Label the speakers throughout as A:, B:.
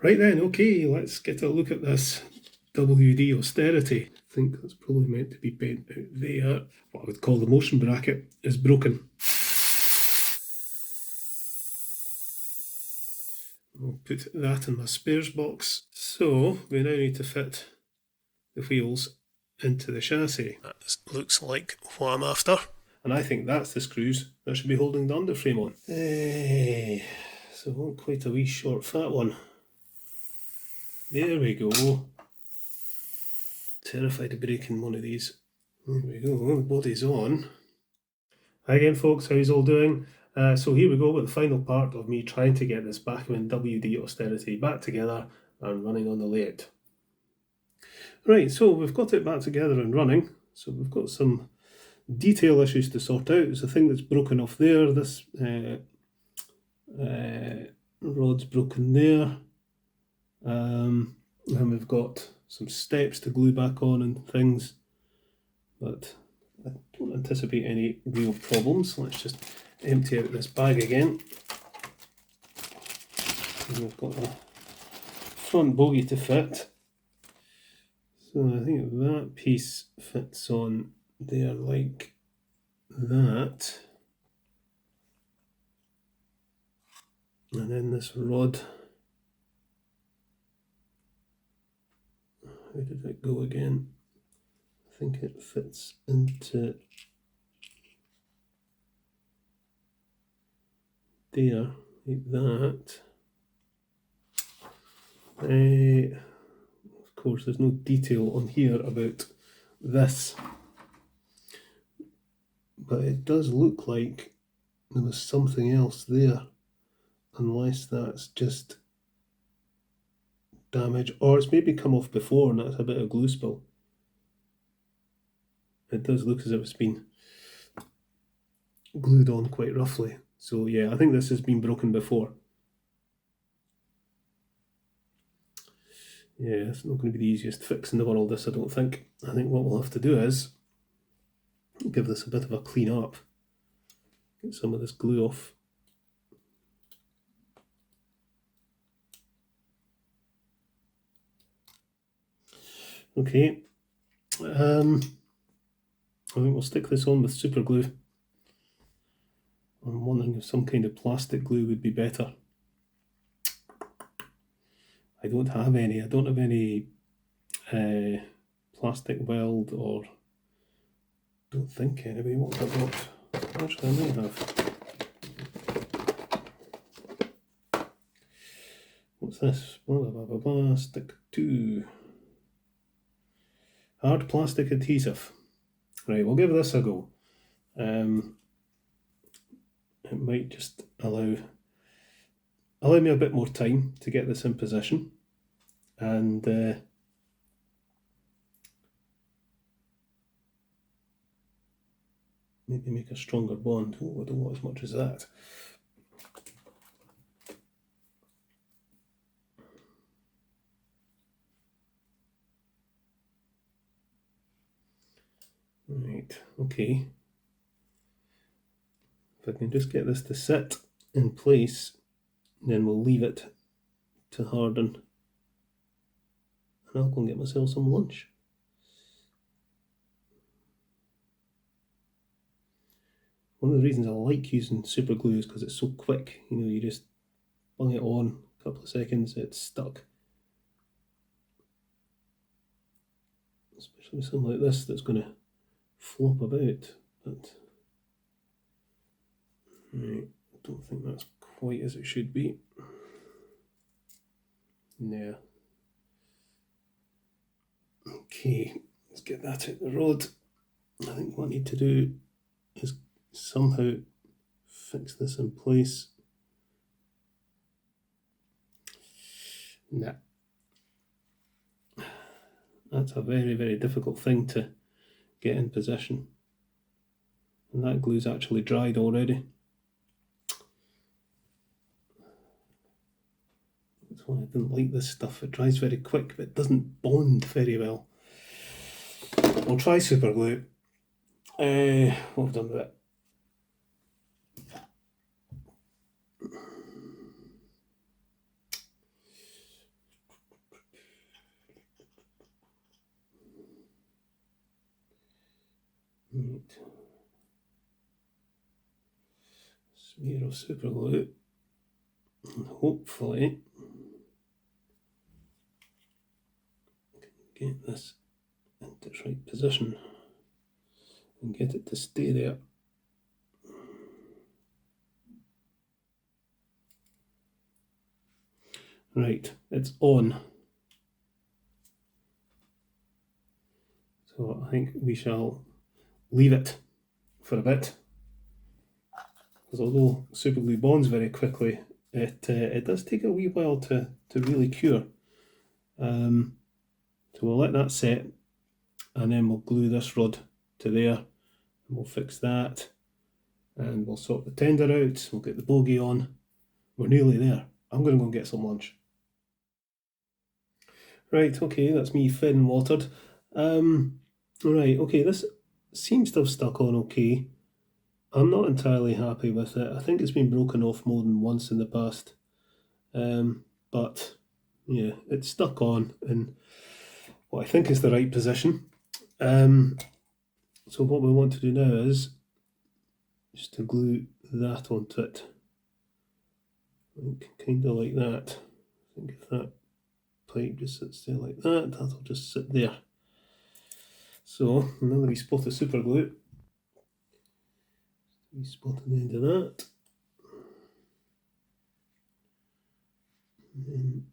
A: Right then, okay, let's get a look at this WD Austerity. I think that's probably meant to be bent out there. What I would call the motion bracket is broken. I'll put that in my spares box. So we now need to fit the wheels into the chassis. That looks like what I'm after. And I think that's the screws that should be holding the underframe on. So I want quite a wee short fat one. There we go. Terrified of breaking one of these. There we go, the body's on. Hi again folks, how's all doing? So here we go with the final part of me trying to get this Bachmann WD Austerity back together and running on the lathe. Right, so we've got it back together and running. So we've got some detail issues to sort out. There's a thing that's broken off there. This rod's broken there. And we've got some steps to glue back on and things. But I don't anticipate any real problems. Let's just empty out this bag again. And we've got a front bogie to fit. So I think that piece fits on there like that. And then this rod, how did it go again? I think it fits into there, like that. Of course, there's no detail on here about this, but it does look like there was something else there, unless that's just damage, or it's maybe come off before and that's a bit of glue spill. It does look as if it's been glued on quite roughly. So yeah, I think this has been broken before. Yeah, it's not going to be the easiest fix in the world, this, I don't think. I think what we'll have to do is give this a bit of a clean up. Get some of this glue off. Okay. I think we'll stick this on with super glue. I'm wondering if some kind of plastic glue would be better. I don't have any. I don't have any plastic weld, or don't think anyway. What have I got? Actually, I might have. What's this? Blah, blah, blah, blah. Stick to hard plastic adhesive. Right, we'll give this a go. It might just allow me a bit more time to get this in position, and maybe make a stronger bond. Oh, I don't want as much as that. Right, okay. If I can just get this to sit in place, then we'll leave it to harden. And I'll go and get myself some lunch. One of the reasons I like using super glue is because it's so quick. You know, you just bung it on, a couple of seconds, it's stuck. Especially with something like this that's going to flop about. But right, I don't think that's quite as it should be. Yeah. Okay, let's get that out the rod. I think what I need to do is somehow fix this in place. Nah. That's a very, very difficult thing to get in position. And that glue's actually dried already. That's why I didn't like this stuff. It dries very quick, but it doesn't bond very well. We'll try super glue. What have I done with it? smear of super glue, and hopefully get this into its right position and get it to stay there. Right, it's on. So I think we shall leave it for a bit, because although super glue bonds very quickly, it does take a wee while to really cure. So we'll let that set, and then we'll glue this rod to there, and we'll fix that, and we'll sort the tender out, we'll get the bogey on. We're nearly there. I'm going to go and get some lunch. Right, okay, that's me fed and watered. Right, okay, this seems to have stuck on okay. I'm not entirely happy with it. I think it's been broken off more than once in the past. But yeah, it's stuck on in what I think is the right position. So what we want to do now is just to glue that onto it. Kind of like that. I think if that pipe just sits there like that, that'll just sit there. So another wee spot of super glue. Wee spot on the end of that. And then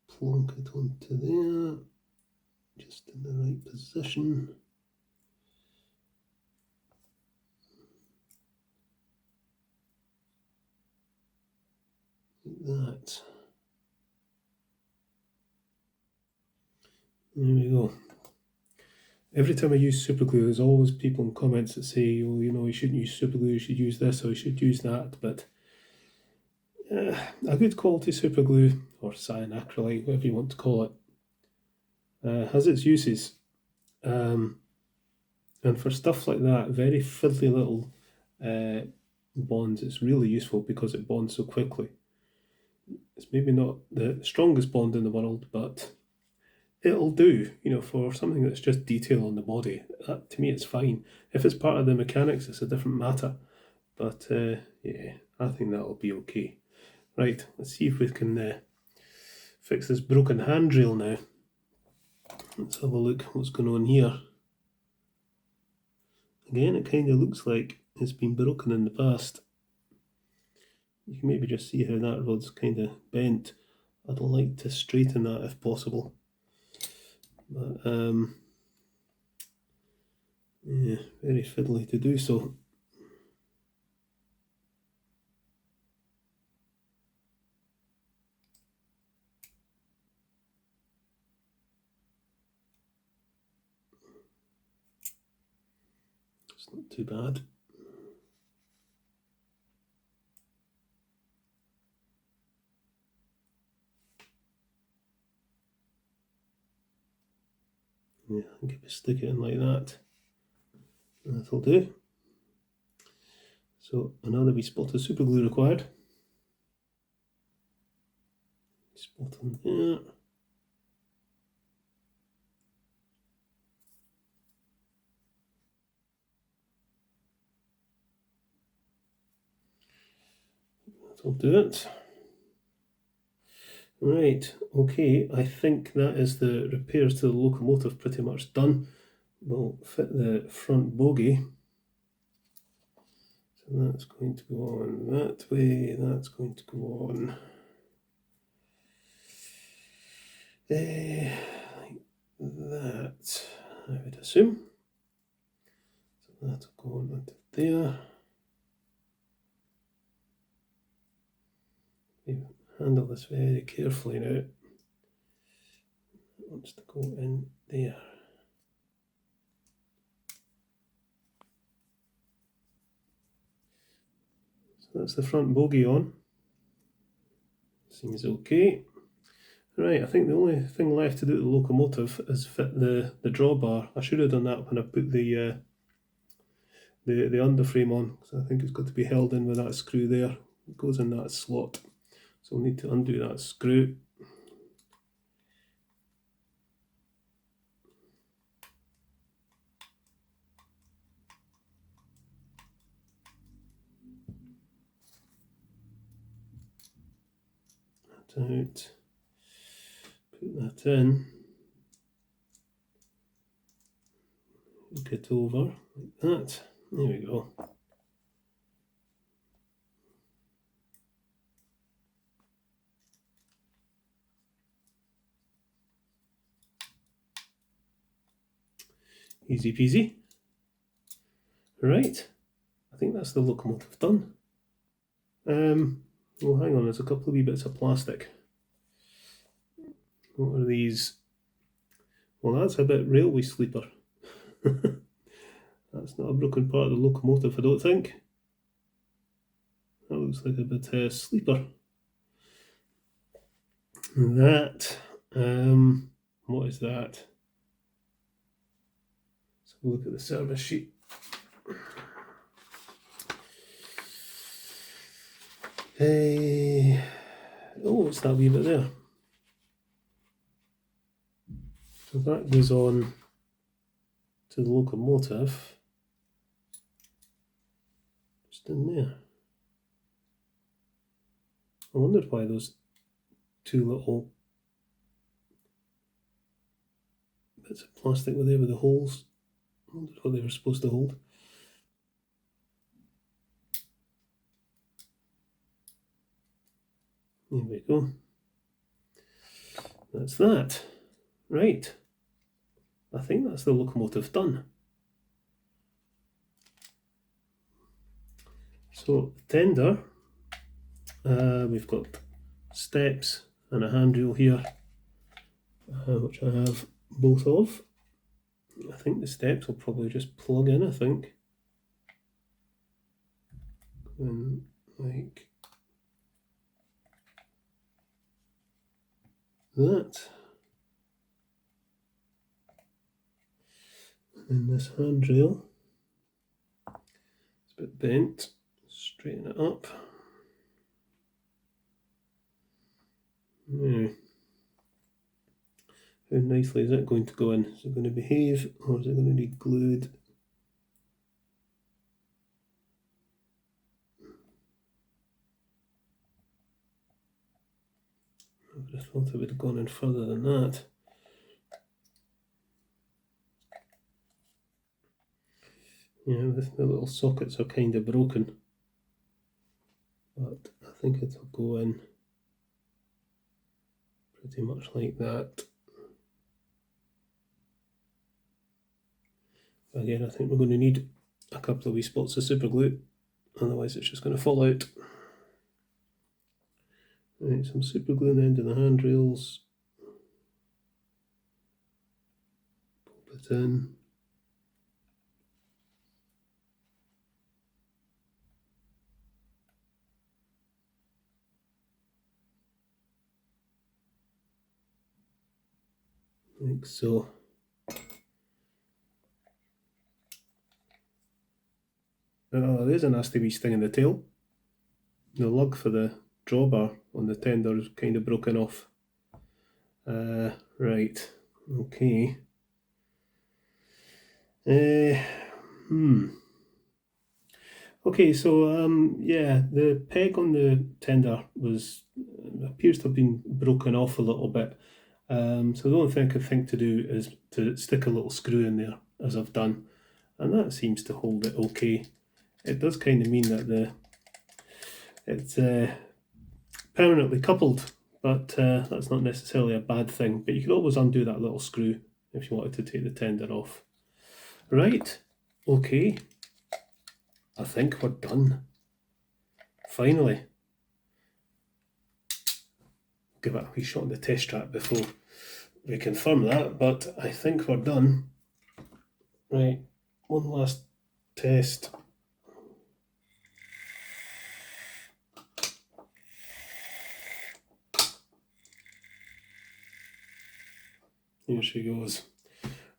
A: plonk it onto there, just in the right position. Like that. There we go. Every time I use super glue, there's always people in comments that say, oh, you know, you shouldn't use super glue, you should use this or you should use that. But a good quality super glue, or cyanacrylate, whatever you want to call it, has its uses. And for stuff like that, very fiddly little bonds, it's really useful because it bonds so quickly. It's maybe not the strongest bond in the world, but it'll do, you know, for something that's just detail on the body. That, to me, it's fine. If it's part of the mechanics, it's a different matter. But yeah, I think that'll be okay. Right, let's see if we can fix this broken handrail now. Let's have a look what's going on here. Again, it kind of looks like it's been broken in the past. You can maybe just see how that rod's kind of bent. I'd like to straighten that if possible. But yeah, very fiddly to do so. It's not too bad. Yeah, I think if we stick it in like that, that'll do. So another wee spot of super glue required. Spot on there. That'll do it. Right, okay, I think that is the repairs to the locomotive pretty much done. We'll fit the front bogie. So that's going to go on that way, that's going to go on like that, I would assume. So that'll go on onto there. Handle this very carefully now. It wants to go in there. So that's the front bogie on. Seems okay. Right, I think the only thing left to do to the locomotive is fit the drawbar. I should have done that when I put the underframe on, because I think it's got to be held in with that screw there. It goes in that slot. So we'll need to undo that screw. out, put that in, hook it over like that. There we go. Easy peasy. Right, I think that's the locomotive done. Oh, hang on, there's a couple of wee bits of plastic. What are these? Well, that's a bit railway sleeper. That's not a broken part of the locomotive, I don't think. That looks like a bit sleeper. That, what is that? Let's have a look at the service sheet. Oh, it's that wee bit there. So that goes on to the locomotive, just in there. I wondered why those two little bits of plastic were there with the holes. I wondered what they were supposed to hold. There we go. That's that. Right. I think that's the locomotive done. So, tender, we've got steps and a handrail here, which I have both of. I think the steps will probably just plug in, I think. And like that. And this handrail, it's a bit bent, straighten it up. Now, how nicely is that going to go in? Is it going to behave, or is it going to need glued? I would have thought it would have gone in further than that. Yeah, the little sockets are kind of broken, but I think it'll go in pretty much like that. Again, I think we're going to need a couple of wee spots of super glue, otherwise it's just going to fall out. Right, some super glue on the end of the handrails. Pop it in. Like so. Oh, there's a nasty wee sting in the tail. The lug for the drawbar on the tender is kind of broken off. Right, okay. Okay, so yeah, the peg on the tender appears to have been broken off a little bit. So the only thing I could think to do is to stick a little screw in there, as I've done, and that seems to hold it okay. It does kind of mean that it's permanently coupled, but that's not necessarily a bad thing. But you could always undo that little screw if you wanted to take the tender off. Right, okay. I think we're done. Finally. Give it a wee shot on the test track before we confirm that, but I think we're done. Right, one last test. Here she goes.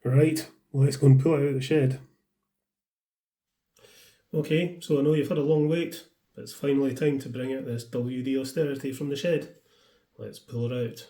A: Right, let's go and pull it out of the shed. Okay, so I know you've had a long wait, but it's finally time to bring out this WD Austerity from the shed. Let's pull her out.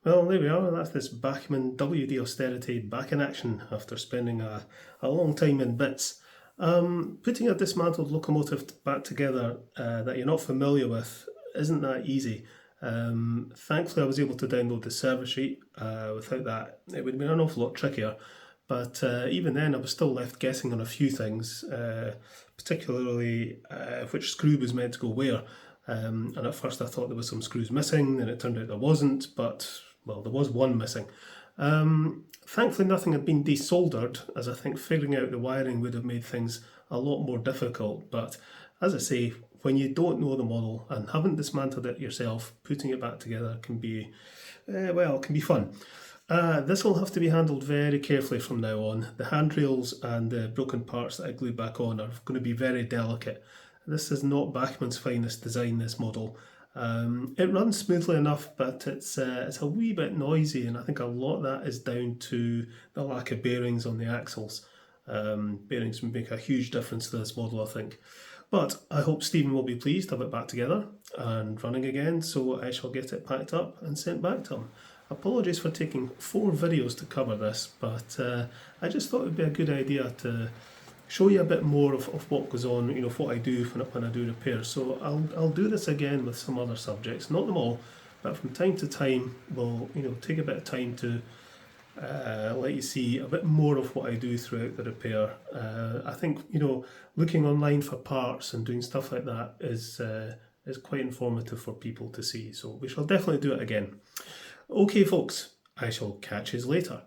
A: Well, there we are. That's this Bachmann WD Austerity back in action after spending a long time in bits. Putting a dismantled locomotive back together that you're not familiar with isn't that easy. Thankfully, I was able to download the service sheet. Without that, it would have been an awful lot trickier. But even then, I was still left guessing on a few things, particularly which screw was meant to go where. And at first I thought there was some screws missing, and it turned out there wasn't, but, well, there was one missing. Thankfully nothing had been desoldered, as I think figuring out the wiring would have made things a lot more difficult. But as I say, when you don't know the model and haven't dismantled it yourself, putting it back together can be, can be fun. This will have to be handled very carefully from now on. The handrails and the broken parts that I glued back on are going to be very delicate. This is not Bachmann's finest design, this model. It runs smoothly enough, but it's a wee bit noisy, and I think a lot of that is down to the lack of bearings on the axles. Bearings would make a huge difference to this model, I think. But I hope Stephen will be pleased to have it back together and running again, so I shall get it packed up and sent back to him. Apologies for taking 4 videos to cover this, but I just thought it would be a good idea to show you a bit more of what goes on, you know, what I do when I do repairs. So I'll do this again with some other subjects, not them all, but from time to time we'll, you know, take a bit of time to let you see a bit more of what I do throughout the repair. I think, you know, looking online for parts and doing stuff like that is quite informative for people to see. So we shall definitely do it again. Okay, folks, I shall catch you later.